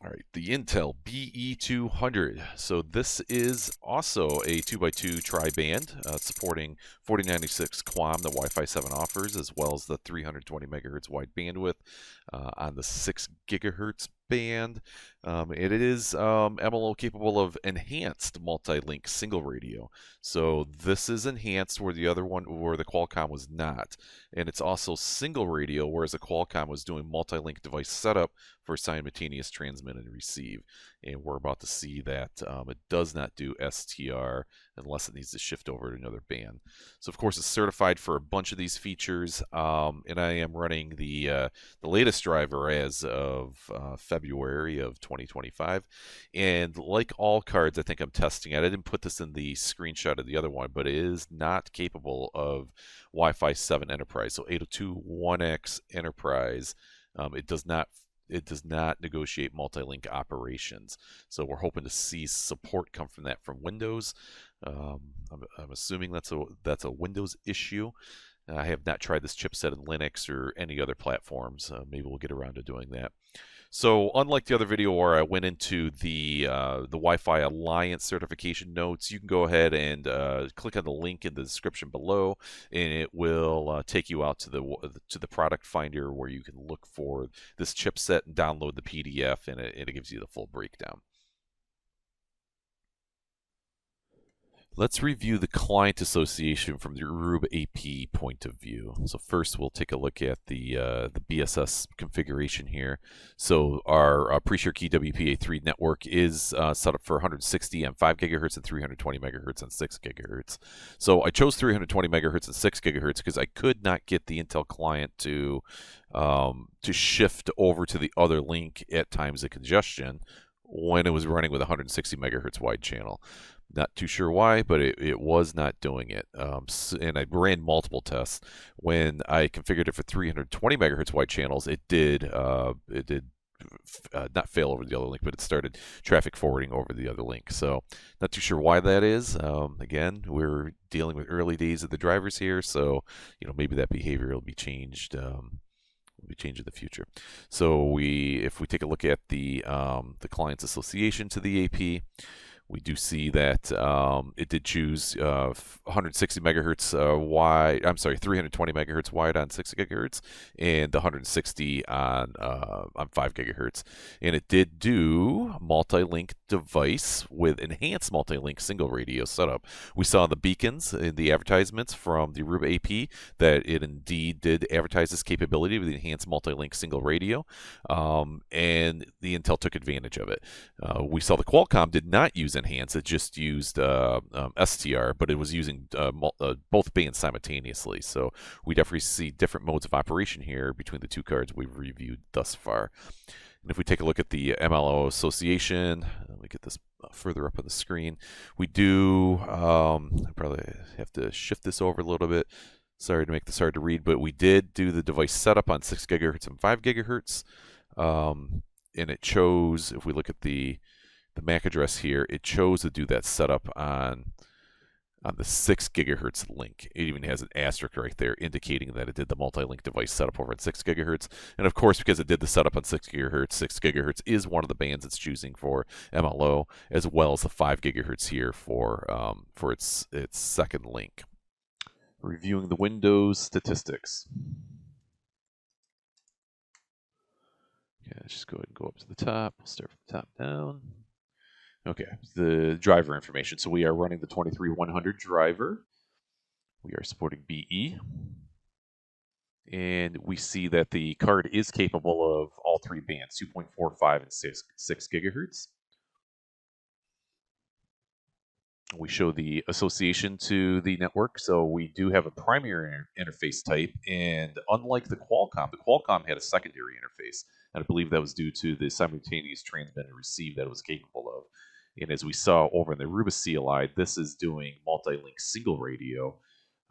All right, the Intel BE200. So this is also a 2x2 tri-band supporting 4096 QAM that Wi-Fi 7 offers, as well as the 320 megahertz wide bandwidth on the 6 gigahertz band. It is MLO capable of enhanced multi-link single radio. So this is enhanced where the other one, where the Qualcomm was not. And it's also single radio, whereas the Qualcomm was doing multi-link device setup for simultaneous transmit and receive. And we're about to see that it does not do STR unless it needs to shift over to another band. So of course it's certified for a bunch of these features, and I am running the latest driver as of February of 2025. And like all cards, I think I'm testing it. I didn't put this in the screenshot of the other one, but it is not capable of Wi-Fi 7 Enterprise. So 802.1x Enterprise, it does not negotiate multi-link operations. So we're hoping to see support come from that from Windows. I'm assuming that's a Windows issue. I have not tried this chipset in Linux or any other platforms. Maybe we'll get around to doing that. So unlike the other video where I went into the Wi-Fi Alliance certification notes, you can go ahead and click on the link in the description below, and it will take you out to the product finder where you can look for this chipset and download the PDF, and it gives you the full breakdown. Let's review the client association from the Aruba AP point of view. So first, we'll take a look at the BSS configuration here. So our pre-share key WPA3 network is set up for 160 and 5 gigahertz and 320 megahertz and 6 gigahertz. So I chose 320 megahertz and 6 gigahertz because I could not get the Intel client to shift over to the other link at times of congestion when it was running with 160 megahertz wide channel. Not too sure why, but it was not doing it. And I ran multiple tests. When I configured it for 320 megahertz wide channels, it did not fail over the other link, but it started traffic forwarding over the other link. So not too sure why that is. Again, we're dealing with early days of the drivers here, so maybe that behavior will be changed. Will be changed in the future. So if we take a look at the client's association to the AP, we do see that it did choose 160 megahertz wide. I'm sorry, 320 megahertz wide on 6 gigahertz, and 160 on 5 gigahertz. And it did do multi-link device with enhanced multi-link single radio setup. We saw the beacons in the advertisements from the Aruba AP that it indeed did advertise this capability with the enhanced multi-link single radio, and the Intel took advantage of it. We saw the Qualcomm did not use enhance; it just used STR, but it was using both bands simultaneously. So we definitely see different modes of operation here between the two cards we've reviewed thus far. And if we take a look at the MLO association, let me get this further up on the screen. We do I probably have to shift this over a little bit. Sorry to make this hard to read, but we did do the device setup on 6 gigahertz and 5 gigahertz. And it chose, if we look at the MAC address here, it chose to do that setup on the 6 gigahertz link. It even has an asterisk right there indicating that it did the multi-link device setup over at 6 gigahertz. And of course, because it did the setup on 6 gigahertz is one of the bands it's choosing for MLO, as well as the 5 gigahertz here for its second link. Reviewing the Windows statistics. Okay, let's just go ahead and go up to the top. We'll start from the top down. Okay, the driver information. So we are running the 23100 driver. We are supporting BE. And we see that the card is capable of all three bands, 2.45 and 6 gigahertz. We show the association to the network. So we do have a primary interface type. And unlike the Qualcomm had a secondary interface. And I believe that was due to the simultaneous transmit and receive that it was capable of. And as we saw over in the Aruba CLI, this is doing multi-link single radio.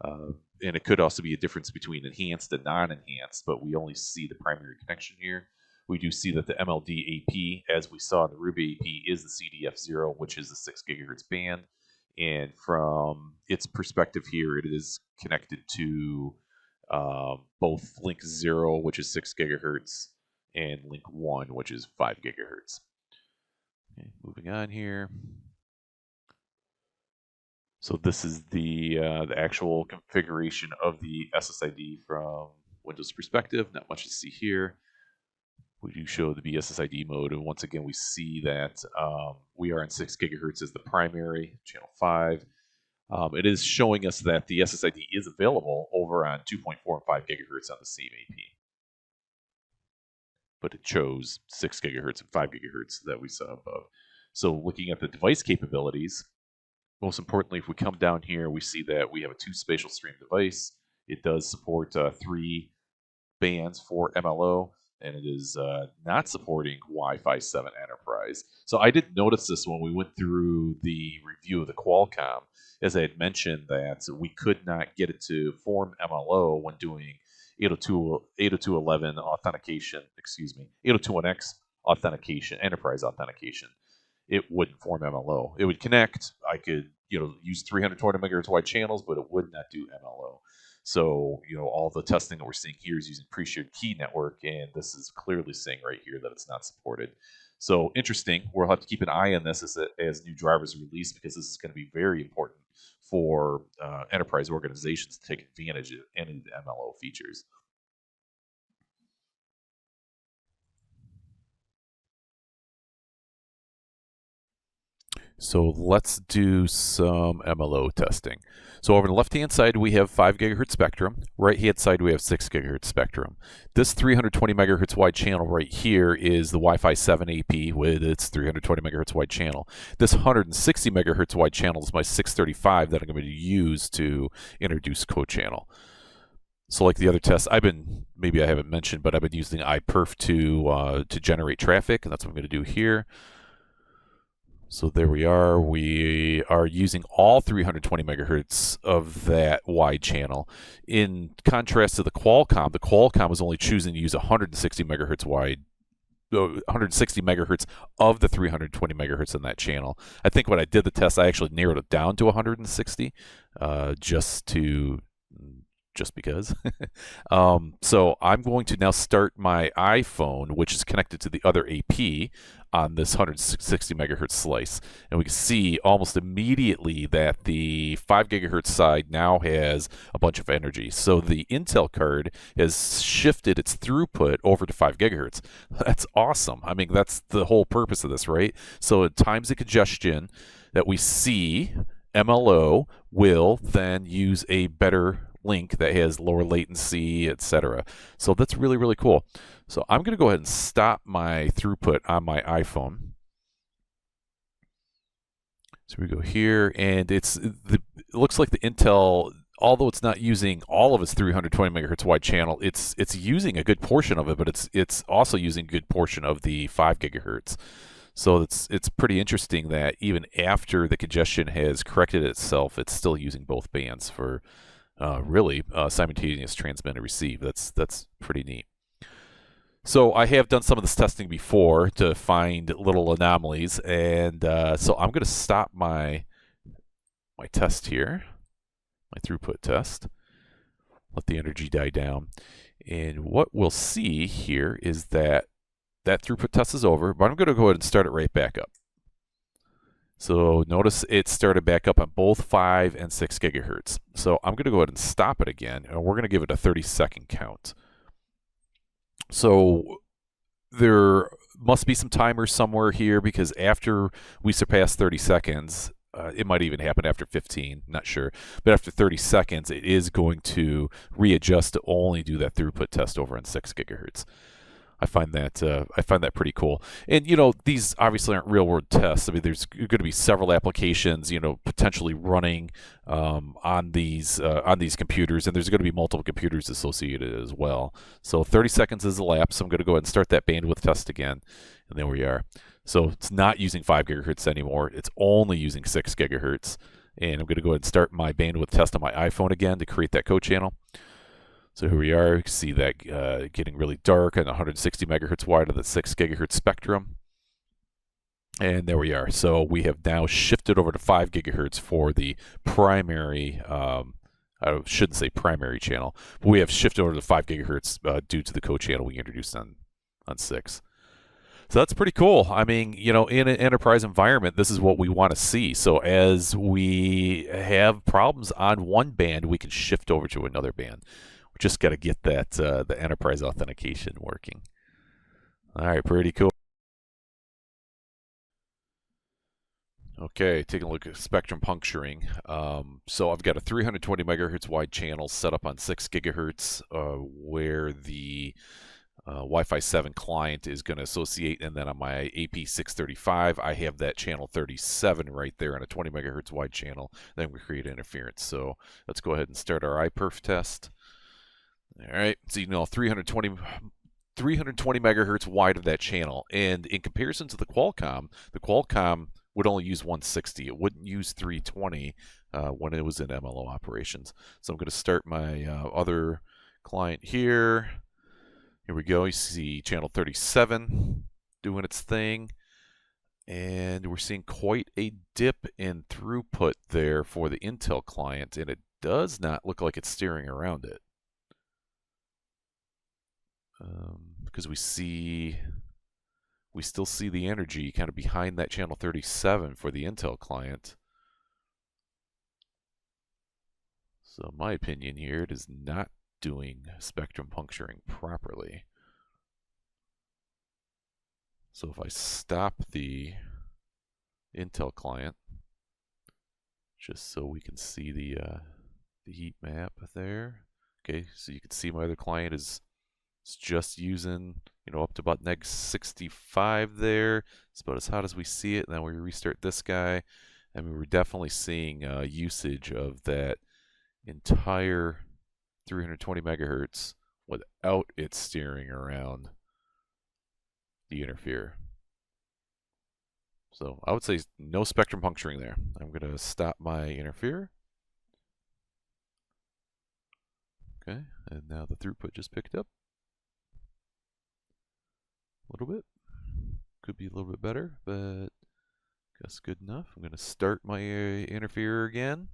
And it could also be a difference between enhanced and non-enhanced, but we only see the primary connection here. We do see that the MLD AP, as we saw in the Aruba AP, is the CDF0, which is the 6 gigahertz band. And from its perspective here, it is connected to both link 0, which is 6 gigahertz, and link 1, which is 5 gigahertz. Okay, moving on here. So this is the actual configuration of the SSID from Windows perspective. Not much to see here. We do show the BSSID mode, and once again we see that we are in 6 gigahertz as the primary, channel 5. It is showing us that the SSID is available over on 2.4 and 5 gigahertz on the same AP. But it chose 6 gigahertz and 5 gigahertz that we saw above. So looking at the device capabilities, most importantly, if we come down here, we see that we have a 2 spatial stream device. It does support 3 bands for MLO, and it is not supporting Wi-Fi 7 Enterprise. So I did notice this when we went through the review of the Qualcomm, as I had mentioned that we could not get it to form MLO when doing 802.11 authentication, 802.1x authentication, enterprise authentication. It wouldn't form MLO. It would connect. I could, use 320 megahertz wide channels, but it would not do MLO. So, all the testing that we're seeing here is using pre-shared key network, and this is clearly saying right here that it's not supported. So interesting. We'll have to keep an eye on this as new drivers are released, because this is going to be very important for enterprise organizations to take advantage of any of the MLO features. So let's do some MLO testing. So over the left-hand side, we have 5 gigahertz spectrum. Right-hand side, we have 6 gigahertz spectrum. This 320 megahertz wide channel right here is the Wi-Fi 7 AP with its 320 megahertz wide channel. This 160 megahertz wide channel is my 635 that I'm going to use to introduce co-channel. So like the other tests, maybe I haven't mentioned, but I've been using iPerf to generate traffic, and that's what I'm going to do here. So there we are. We are using all 320 megahertz of that wide channel. In contrast to the Qualcomm was only choosing to use 160 megahertz wide, 160 megahertz of the 320 megahertz in that channel. I think when I did the test, I actually narrowed it down to 160, just because. So I'm going to now start my iPhone, which is connected to the other AP, on this 160 megahertz slice. And we can see almost immediately that the 5 gigahertz side now has a bunch of energy. So the Intel card has shifted its throughput over to 5 gigahertz. That's awesome. I mean, that's the whole purpose of this, right? So at times of congestion that we see, MLO will then use a better link that has lower latency, etc. So that's really, really cool. So I'm going to go ahead and stop my throughput on my iPhone. So we go here, and it looks like the Intel, although it's not using all of its 320 megahertz wide channel, it's using a good portion of it, but it's also using a good portion of the 5 gigahertz. So it's pretty interesting that even after the congestion has corrected itself, it's still using both bands for really simultaneous transmit and receive. That's pretty neat. So I have done some of this testing before to find little anomalies, and so I'm going to stop my test here, my throughput test. Let the energy die down, and what we'll see here is that throughput test is over, but I'm going to go ahead and start it right back up. So notice it started back up on both 5 and 6 gigahertz. So I'm going to go ahead and stop it again, and we're going to give it a 30-second count. So there must be some timer somewhere here, because after we surpass 30 seconds, it might even happen after 15, not sure. But after 30 seconds, it is going to readjust to only do that throughput test over on 6 gigahertz. I find that pretty cool. And these obviously aren't real world tests. I mean, there's going to be several applications, potentially running on these computers, and there's going to be multiple computers associated as well. So 30 seconds is elapsed. So I'm going to go ahead and start that bandwidth test again, and there we are. So it's not using 5 gigahertz anymore. It's only using 6 gigahertz. And I'm going to go ahead and start my bandwidth test on my iPhone again to create that code channel. So here we are. You can see that getting really dark on 160 megahertz wide of the 6 gigahertz spectrum. And there we are. So we have now shifted over to 5 gigahertz for the primary, I shouldn't say primary channel, but we have shifted over to 5 gigahertz due to the code channel we introduced on 6. So that's pretty cool. I mean, in an enterprise environment, this is what we want to see. So as we have problems on one band, we can shift over to another band. We just got to get that the enterprise authentication working. All right, pretty cool. Okay, taking a look at spectrum puncturing. So I've got a 320 megahertz wide channel set up on 6 gigahertz, where the Wi-Fi 7 client is going to associate, and then on my AP635, I have that channel 37 right there on a 20 megahertz wide channel. Then we create interference. So let's go ahead and start our iPerf test. All right, so 320 megahertz wide of that channel, and in comparison to the Qualcomm would only use 160. It wouldn't use 320 when it was in MLO operations. So I'm going to start my other client here. Here we go. You see channel 37 doing its thing. And we're seeing quite a dip in throughput there for the Intel client, and it does not look like it's steering around it. Because we still see the energy kind of behind that channel 37 for the Intel client. So in my opinion here, it is not doing spectrum puncturing properly. So if I stop the Intel client, just so we can see the heat map there. Okay, so you can see my other client is just using, up to about -65 there. It's about as hot as we see it. And then we restart this guy, and we were definitely seeing usage of that entire 320 megahertz without it steering around the interfere. So I would say no spectrum puncturing there. I'm going to stop my interfere. Okay, and now the throughput just picked up a little bit. Could be a little bit better, but guess good enough. I'm going to start my interferer again.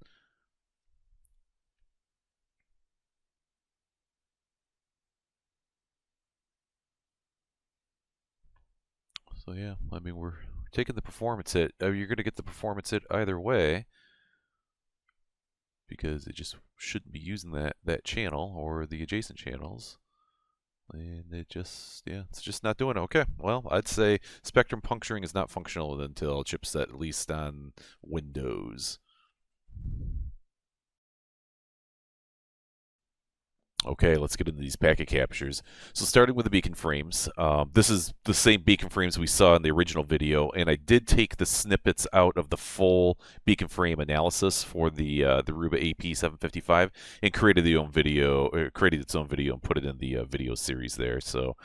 So yeah, I mean, we're taking the performance hit. You're going to get the performance hit either way, because it just shouldn't be using that channel or the adjacent channels. And it's just not doing it. Okay, well, I'd say spectrum puncturing is not functional with Intel chipset, at least on Windows. Okay, let's get into these packet captures. So starting with the beacon frames, this is the same beacon frames we saw in the original video, and I did take the snippets out of the full beacon frame analysis for the Aruba AP755 and created its own video and put it in the video series there. So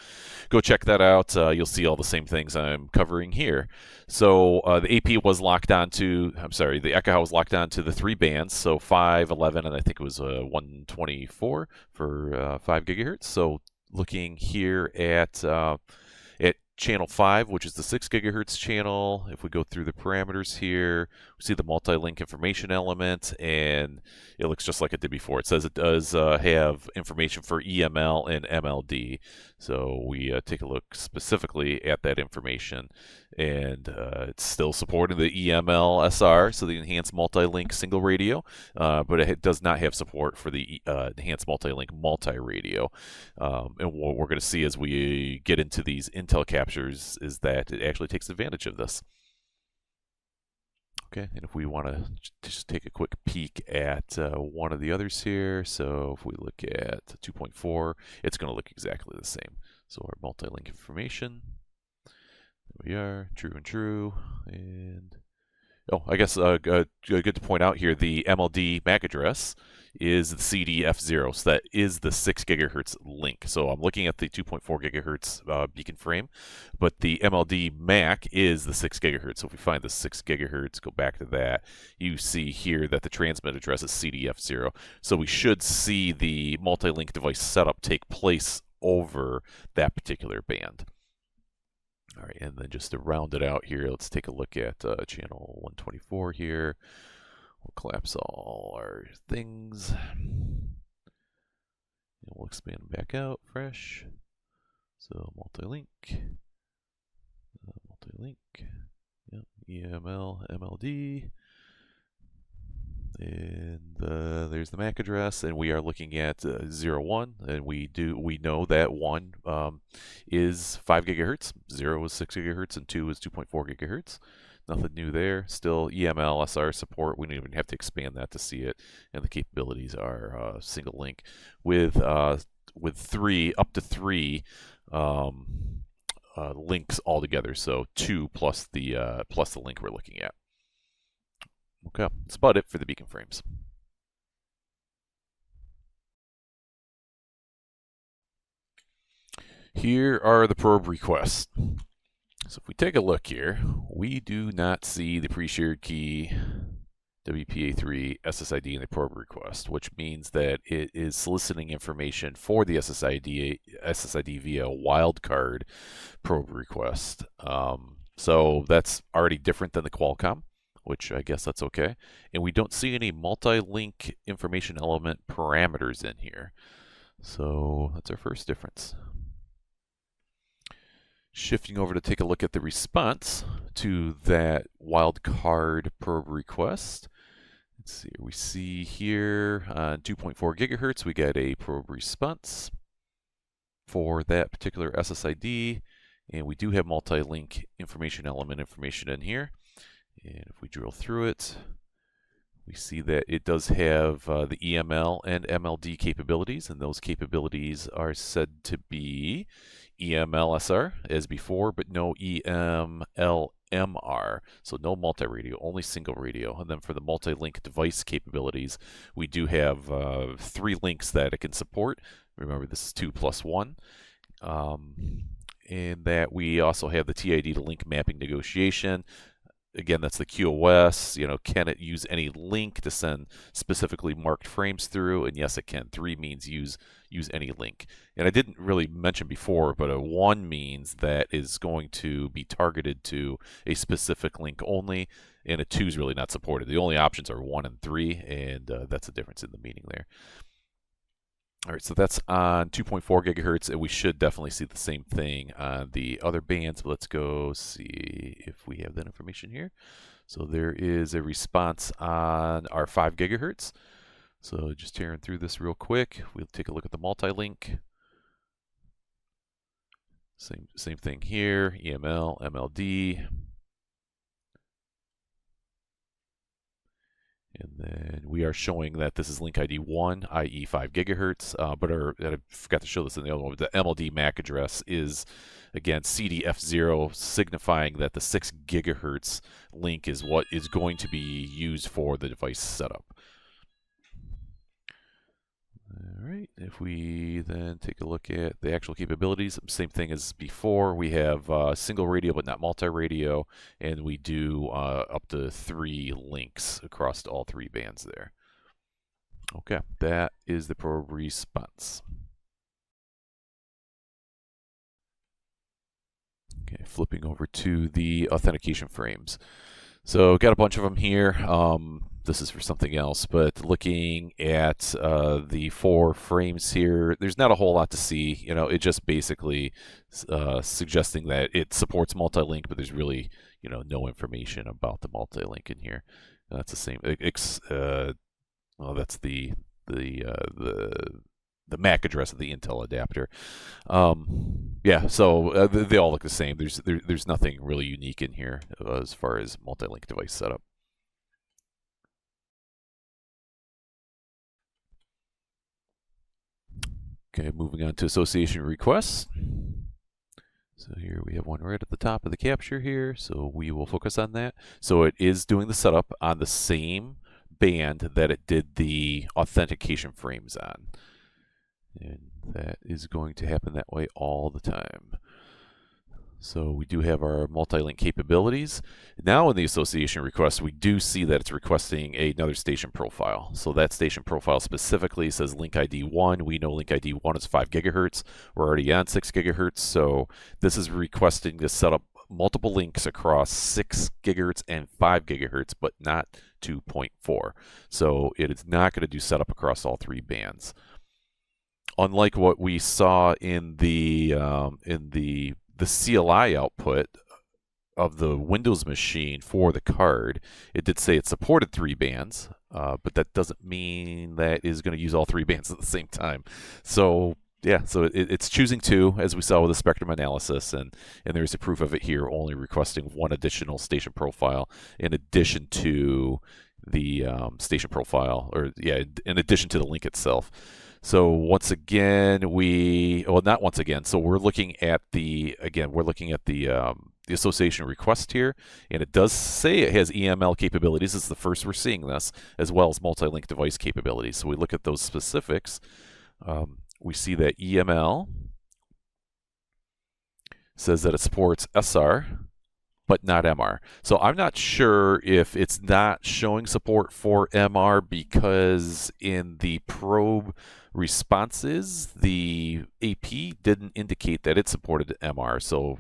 go check that out. You'll see all the same things I'm covering here. So the AP was locked onto, the Ekahau was locked onto the 3 bands, so 5, 11, and I think it was 124 for 5 gigahertz. So looking here at channel 5, which is the 6 gigahertz channel. If we go through the parameters here, we see the multi-link information element, and it looks just like it did before. It says it does have information for EML and MLD. So we take a look specifically at that information, and it's still supporting the EML SR, so the enhanced multi-link single radio, but it does not have support for the enhanced multi-link multi-radio. And what we're going to see as we get into these Intel captures is that it actually takes advantage of this. Okay, and if we want to just take a quick peek at one of the others here, so if we look at 2.4, it's going to look exactly the same. So our multi-link information, there we are, true and true, and I guess good to point out here, the MLD MAC address is the CDF0, so that is the 6 gigahertz link. So I'm looking at the 2.4 gigahertz beacon frame, but the MLD MAC is the 6 gigahertz. So if we find the 6 gigahertz, go back to that, you see here that the transmit address is CDF0. So we should see the multi-link device setup take place over that particular band. All right, and then just to round it out here, let's take a look at channel 124 here. We'll collapse all our things. And we'll expand them back out, fresh. So multi-link. multi-link. Yep. EML, MLD. And there's the MAC address, and we are looking at 01, and we know that 1 is 5 gigahertz, 0 is 6 gigahertz, and 2 is 2.4 gigahertz. Nothing new there. Still EML SR support. We don't even have to expand that to see it, and the capabilities are single link with 3 up to 3 links altogether. So 2 plus the link we're looking at. Okay, that's about it for the beacon frames. Here are the probe requests. So if we take a look here, we do not see the pre-shared key WPA3 SSID in the probe request, which means that it is soliciting information for the SSID via wildcard probe request. So that's already different than the Qualcomm, which I guess that's okay. And we don't see any multi-link information element parameters in here. So that's our first difference. Shifting over to take a look at the response to that wildcard probe request. Let's see, we see here on 2.4 gigahertz, we get a probe response for that particular SSID. And we do have multi-link information element information in here. And if we drill through it, we see that it does have the EML and MLD capabilities, and those capabilities are said to be EML-SR as before, but no EML-MR, so no multi-radio, only single radio. And then for the multi-link device capabilities, we do have 3 links that it can support. Remember, this is 2 plus 1. And that we also have the TID to link mapping negotiation. Again, that's the QoS. Can it use any link to send specifically marked frames through? And yes, it can. 3 means use any link. And I didn't really mention before, but a 1 means that is going to be targeted to a specific link only, and a 2 is really not supported. The only options are 1 and 3, and that's the difference in the meaning there. All right, so that's on 2.4 gigahertz, and we should definitely see the same thing on the other bands. But let's go see if we have that information here. So there is a response on our 5 gigahertz. So just tearing through this real quick, we'll take a look at the multi-link. Same thing here, EML, MLD. And then we are showing that this is link ID 1, i.e. 5 gigahertz, but I forgot to show this in the other one, the MLD MAC address is, again, CDF0, signifying that the 6 gigahertz link is what is going to be used for the device setup. All right, if we then take a look at the actual capabilities, same thing as before. We have single radio but not multi-radio, and we do up to 3 links across all 3 bands there. Okay, that is the probe response. Okay, flipping over to the authentication frames. So got a bunch of them here. This is for something else, but looking at the 4 frames here, there's not a whole lot to see. It just basically suggesting that it supports multi-link, but there's really no information about the multi-link in here. That's the same. Well, that's the MAC address of the Intel adapter. Yeah, so they all look the same. There's nothing really unique in here as far as multi-link device setup. Okay, moving on to association requests. So here we have one right at the top of the capture here, so we will focus on that. So it is doing the setup on the same band that it did the authentication frames on. And that is going to happen that way all the time. So we do have our multi-link capabilities. Now in the association request, we do see that it's requesting another station profile. So that station profile specifically says link ID 1. We know link ID 1 is 5 gigahertz. We're already on 6 gigahertz. So this is requesting to set up multiple links across 6 gigahertz and 5 gigahertz, but not 2.4. So it is not going to do setup across all 3 bands. Unlike what we saw in the CLI output of the Windows machine for the card, it did say it supported 3 bands, but that doesn't mean that is going to use all 3 bands at the same time. So yeah, so it's choosing 2, as we saw with the spectrum analysis, and there's a proof of it here, only requesting 1 additional station profile in addition to the station profile, or yeah, in addition to the link itself. So once again, not once again. So we're looking at the association request here, and it does say it has EML capabilities. This is the first we're seeing this, as well as multi-link device capabilities. So we look at those specifics. We see that EML says that it supports SR, but not MR. So I'm not sure if it's not showing support for MR because in the probe responses, the AP didn't indicate that it supported MR. So,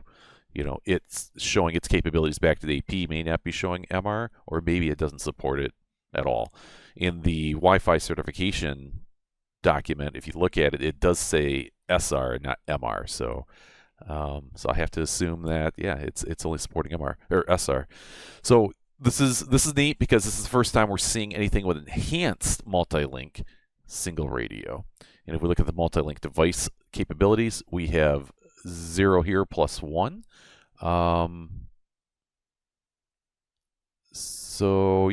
it's showing its capabilities back to the AP, may not be showing MR, or maybe it doesn't support it at all. In the Wi-Fi certification document, if you look at it, it does say SR, not MR. So I have to assume that it's only supporting MR or SR. So this is neat because this is the first time we're seeing anything with enhanced multi-link single radio. And if we look at the multi-link device capabilities, we have 0 here plus 1. So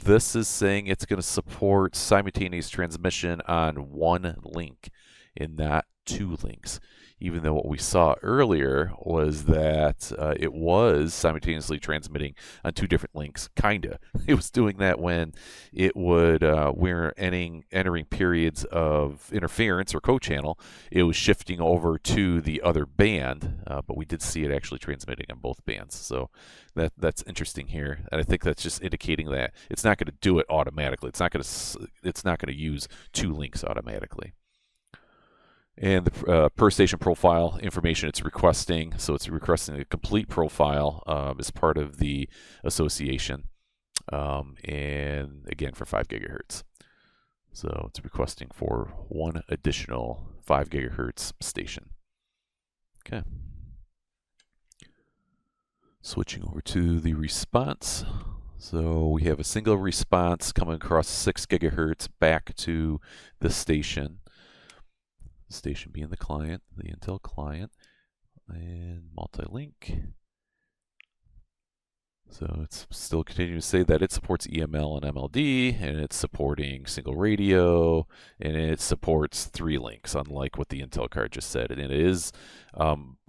this is saying it's going to support simultaneous transmission on 1 link and not 2 links. Even though what we saw earlier was that it was simultaneously transmitting on 2 different links, kinda. It was doing that when it would, we're entering periods of interference or co-channel, it was shifting over to the other band, but we did see it actually transmitting on both bands. So that's interesting here, and I think that's just indicating that it's not going to do it automatically. It's not going to use 2 links automatically. And the per station profile information it's requesting. So it's requesting a complete profile as part of the association. And again, for 5 gigahertz. So it's requesting for 1 additional 5 gigahertz station. Okay. Switching over to the response. So we have a single response coming across 6 gigahertz back to the station. The station being the client, the Intel client, and multi-link. So it's still continuing to say that it supports EML and MLD, and it's supporting single radio, and it supports 3 links, unlike what the Intel card just said. And it is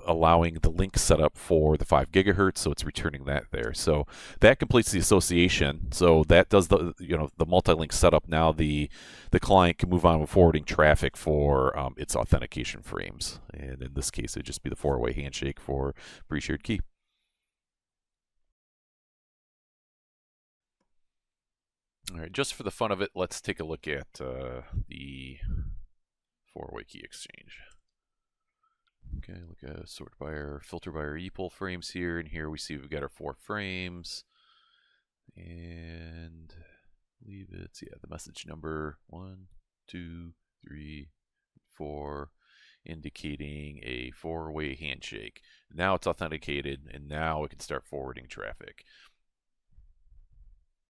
allowing the link setup for the 5 gigahertz, so it's returning that there. So that completes the association. So that does the multi-link setup. Now the client can move on with forwarding traffic for its authentication frames, and in this case, it'd just be the 4-way handshake for pre-shared key. All right, just for the fun of it, let's take a look at the 4-way key exchange. Okay, look at sort by our filter by our ePOL frames here, and here we see we've got our 4 frames, and I believe it's the message number 1, 2, 3, 4, indicating a 4-way handshake. Now it's authenticated, and now it can start forwarding traffic.